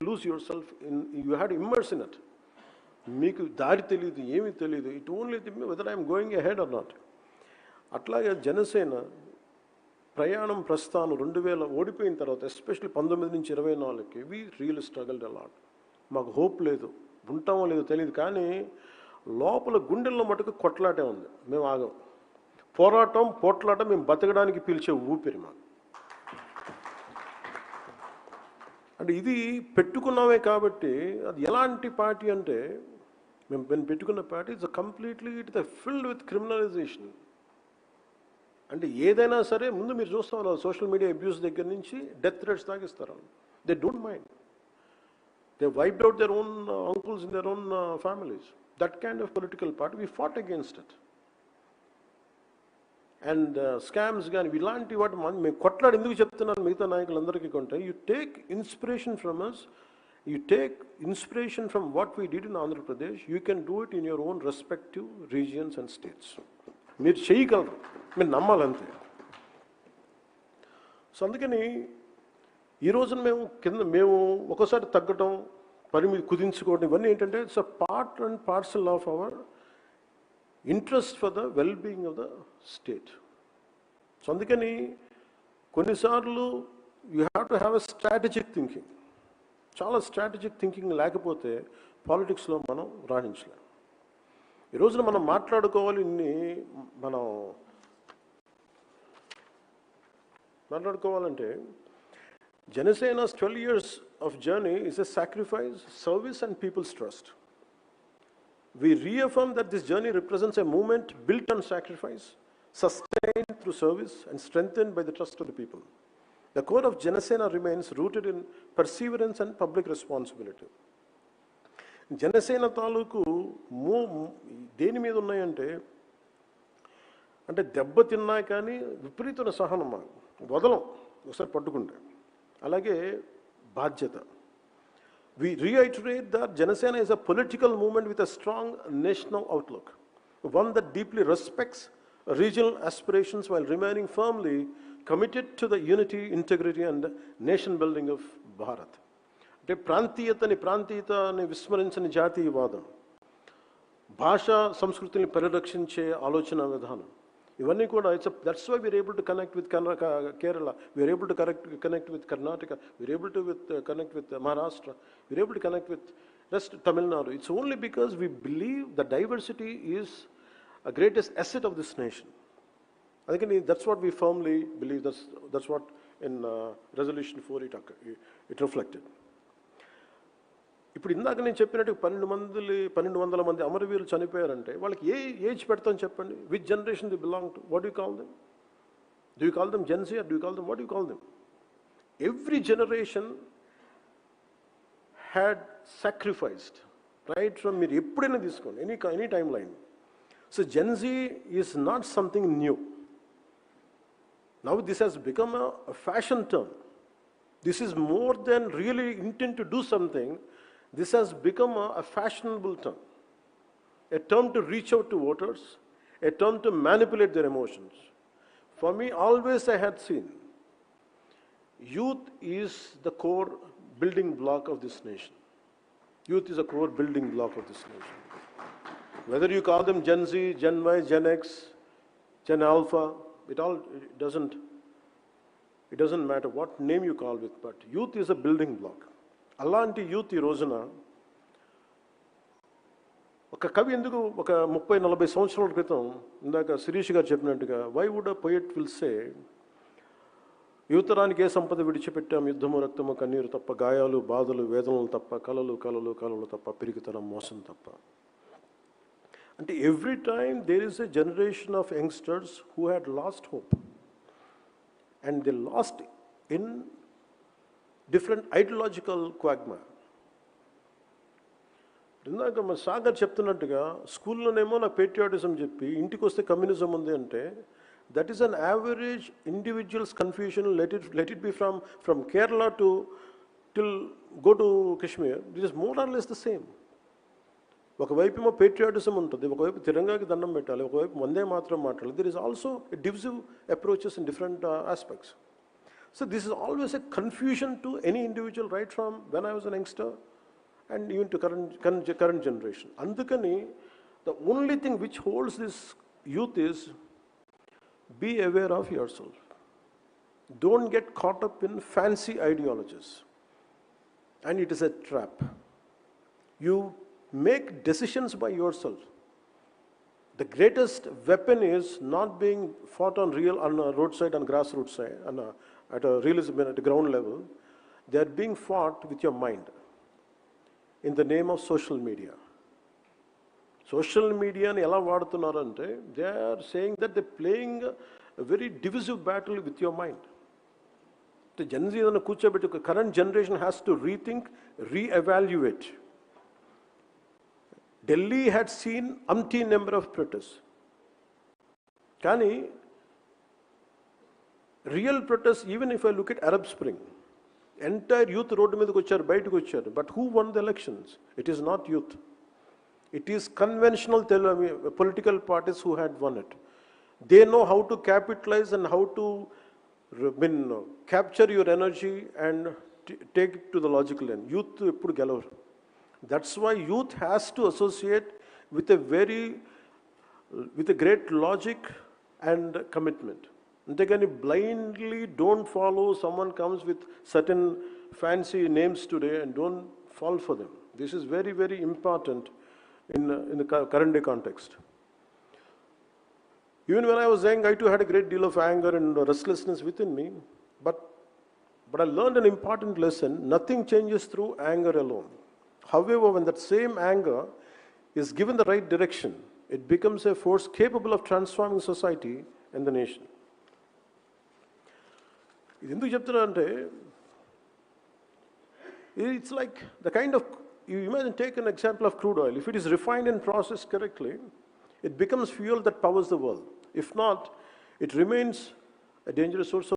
lose yourself in, you had to immerse in it. మీకు దారి తెలియదు, ఏమీ తెలియదు. It only thing whether I'm going ahead or not. అట్లాగే జనసేన ప్రయాణం ప్రస్థానం 2000 ఓడిపోయిన తర్వాత, ఎస్పెషల్లీ 19 నుంచి 24కి వి రియల్ స్ట్రగల్డ్ అలాట్. మాకు హోప్ లేదు, ఉంటామో లేదో తెలియదు, కానీ లోపల గుండెల్లో మటుకు కొట్లాటే ఉంది. మేము ఆగం. పోట్లాట మేము బతకడానికి పిలిచే ఊపిరి మాకు. అంటే ఇది పెట్టుకున్నామే కాబట్టి, అది ఎలాంటి పార్టీ అంటే, మేము పెట్టుకున్న party it's completely it filled with criminalisation. అంటే ఏదైనా సరే ముందు మీరు చూస్తాం సోషల్ మీడియా అబ్యూస్ దగ్గర నుంచి డెత్ థ్రెట్స్ తాగిస్తారు. They don't mind. They wiped out their own uncles in their own families. That kind of political party, we fought against it. And scams కానీ ఇలాంటి వాటి మేము కొట్లాడి ఎందుకు చెప్తున్నాను మిగతా నాయకులందరికీ కొంటే, you take inspiration from us, you take inspiration from what we did in Andhra Pradesh, you can do it in your own respective regions and states. మీరు చేయగలరు, మీరు నమ్మాలంతే. సో అందుకని ఈ రోజున మేము ఒకసారి తగ్గటం, పరిమితి కుదించుకోవడం, ఇవన్నీ ఏంటంటే it's a part and parcel of our interest for the well being of the state. So అందుకని కొన్నిసార్లు you have to have a strategic thinking. చాలా స్ట్రాటజిక్ థింకింగ్ లేకపోతే పాలిటిక్స్లో మనం రాణించలేం. ఈ రోజున మనం మాట్లాడుకోవాలి, మనం మాట్లాడుకోవాలంటే Janasena's 12 years of journey is a sacrifice, service and people's trust. We reaffirm that this journey represents a movement built on sacrifice, sustained through service and strengthened by the trust of the people. The core of Janasena remains rooted in perseverance and public responsibility. Janasena తాలూకు దేని మీద ఉన్నాయంటే, అంటే దెబ్బతిన్నా కానీ విపరీతమైన సహనం, వదలం ఒకసారి పట్టుకుంటే. అలాగే బాధ్యత. We reiterate that Janasena is a political movement with a strong national outlook, one that deeply respects regional aspirations while remaining firmly committed to the unity, integrity and nation building of Bharat. అంటే ప్రాంతీయతని విస్మరించని జాతీయవాదం, భాషా సంస్కృతిని పరిరక్షించే ఆలోచన విధానం, ఇవన్నీ కూడా that's why we are able to connect with Kerala, we are able to connect with Karnataka, we are able to connect with Maharashtra, we are able to connect with rest Tamil Nadu. It's only because we believe the diversity is a greatest asset of this nation. అందుకని that's what we firmly believe, that's what in resolution 4 it reflected. ఇప్పుడు ఇందాక నేను చెప్పినట్టు 1200 మంది అమరవీరులు చనిపోయారంటే వాళ్ళకి ఏ age పెడతాం చెప్పండి? Which generation they belong to? What you call them? Do you call them Gen Z or do you call them what you call them? Every generation had sacrificed right from, మీరు ఎప్పుడైనా తీసుకోండి, any time line. So Gen Z is not something new. Now this has become a fashion term. This is more than really intent to do something. This has become a fashionable term, a term to reach out to voters, a term to manipulate their emotions. For me, always I had seen youth is the core building block of this nation. Youth is a core building block of this nation. Whether you call them Gen Z, Gen Y, Gen X, Gen Alpha, it doesn't matter what name you call it, but youth is a building block. అలాంటి youth ఈ రోజున ఒక కవి ఎందుకు ఒక 30-40 సంవత్సరాల క్రితం ఇందాక శిరీష్ గారు చెప్పినట్టుగా, why would a poet will say, యువతరానికి ఏ సంపద విడిచిపెట్టాం, యుద్ధము రక్తము కన్నీరు తప్ప, గాయాలు బాధలు వేదనలు తప్ప, కలలు కలలు కలలు తప్ప, పిరికితనం మోసం తప్ప. అంటే every time there is a generation of youngsters who had lost hope and they lost in different ideological quagmire. ఇందాక మన సాగర్ చెప్తున్నట్టుగా స్కూల్లోనేమో నాకు పేట్రియాటిజం చెప్పి ఇంటికి వస్తే కమ్యూనిజం ఉంది అంటే, that is an average individuals confusion. Let it be from Kerala to till go to Kashmir, it is more or less the same. ఒకవైపు ఏమో పేట్రియాటిజం ఉంటుంది, ఒకవైపు తిరంగాకి దండం పెట్టాలి, ఒకవైపు వందే మాత్రం మాట్లాడాలి. There is also divisive approaches in different aspects. So this is always a confusion to any individual, right from when I was a youngster and even to current generation. Andukani, the only thing which holds this youth is be aware of yourself. Don't get caught up in fancy ideologies. And it is a trap. You make decisions by yourself. The greatest weapon is not being fought on a roadside and grassroots side, at a realism, at a ground level. They are being fought with your mind in the name of social media. Social media ni ela vadutunnarante, they are saying that they're playing a very divisive battle with your mind. The Gen Z and the current generation has to rethink, re-evaluate. Delhi had seen umpteen number of protests. Kani, real protests, even if I look at Arab Spring, entire youth road medaku vacharu, bayataku vacharu. But who won the elections? It is not youth. It is conventional political parties who had won it. They know how to capitalize and how to capture your energy and take it to the logical end. Youth eppudu gelavaru. That's why youth has to associate with a great logic and commitment. Antegani blindly don't follow someone comes with certain fancy names today and don't fall for them. This is very, very important in the current day context. Even when I was young, I too had a great deal of anger and restlessness within me. But I learned an important lesson. Nothing changes through anger alone. However, when that same anger is given the right direction, it becomes a force capable of transforming society and the nation. It's like the kind of, you imagine, take an example of crude oil. If it is refined and processed correctly, it becomes fuel that powers the world. If not, it remains a dangerous source of